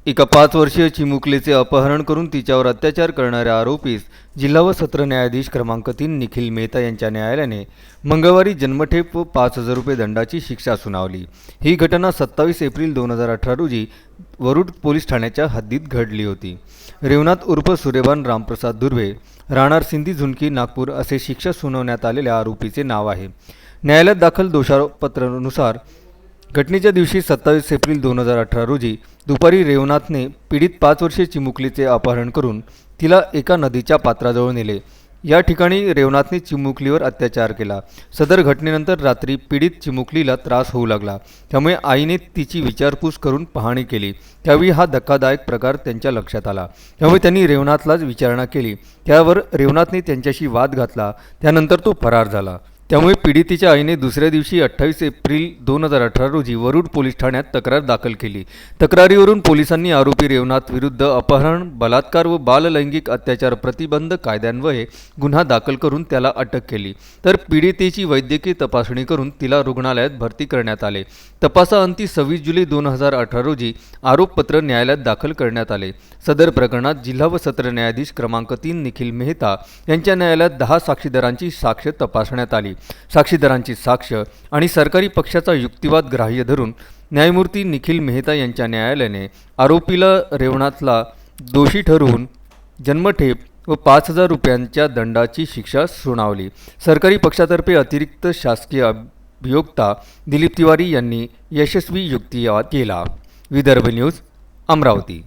एका 5 वर्षीय चिमुकलीचे अपहरण करून तिच्यावर अत्याचार करणाऱ्या आरोपीस जिल्हा व सत्र न्यायाधीश क्रमांक 3 निखिल मेहता यांच्या न्यायालयाने मंगळवारी जन्मठेप व 5,000 रुपये दंडाची शिक्षा सुनावली। ही घटना 27 एप्रिल 2018 रोजी वरुड पोलीस ठाण्याच्या हद्दीत घडली होती। रेवनाथ उर्फ सूर्यभान रामप्रसाद दुर्वे, राहणार सिंधी झुणकी नागपूर असे शिक्षा सुनावण्यात आलेल्या आरोपीचे नाव आहे। न्यायालयात दाखल दोषारोपपत्रानुसार घटनेच्या दिवशी 27 एप्रिल 2018 रोजी दुपारी रेवनाथने पीडित 5 वर्षीय चिमुकलीचे अपहरण करून तिला एका नदीच्या पात्राजवळ नेले। या ठिकाणी रेवनाथने चिमुकलीवर अत्याचार केला। सदर घटनेनंतर रात्री पीडित चिमुकलीला त्रास होऊ लागला, त्यामुळे आईने तिची विचारपूस करून पाहणी केली। त्यावेळी हा धक्कादायक प्रकार त्यांच्या लक्षात आला, त्यामुळे त्यांनी रेवनाथलाच विचारणा केली। त्यावर रेवनाथने त्यांच्याशी वाद घातला, त्यानंतर तो फरार झाला। त्यामुळे पीडितेच्या आईने दुसऱ्या दिवशी 28 एप्रिल 2018 रोजी वरुड पोलीस ठाण्यात तक्रार दाखल केली। तक्रारीवरून पोलिसांनी आरोपी रेवनाथ विरुद्ध अपहरण, बलात्कार व बाललैंगिक अत्याचार प्रतिबंध कायद्यान्वये गुन्हा दाखल करून त्याला अटक केली। तर पीडितेची वैद्यकीय तपासणी करून तिला रुग्णालयात भरती करण्यात आले। तपासाअंती 26 जुलै 2018 रोजी आरोपपत्र न्यायालयात दाखल करण्यात आले। सदर प्रकरणात जिल्हा व सत्र न्यायाधीश क्रमांक 3 निखिल मेहता यांच्या न्यायालयात 10 साक्षीदारांची साक्ष तपासण्यात आली। साक्षीदारांची साक्ष आणि सरकारी पक्षाचा युक्तिवाद ग्राह्य धरून न्यायमूर्ती निखिल मेहता यांच्या न्यायालयाने आरोपीला रेवनाथला दोषी ठरवून जन्मठेप व 5,000 रुपयांच्या दंडाची शिक्षा सुनावली। सरकारी पक्षातर्फे अतिरिक्त शासकीय अभियोक्ता दिलीप तिवारी यांनी यशस्वी युक्तिवाद केला। विदर्भ न्यूज, अमरावती।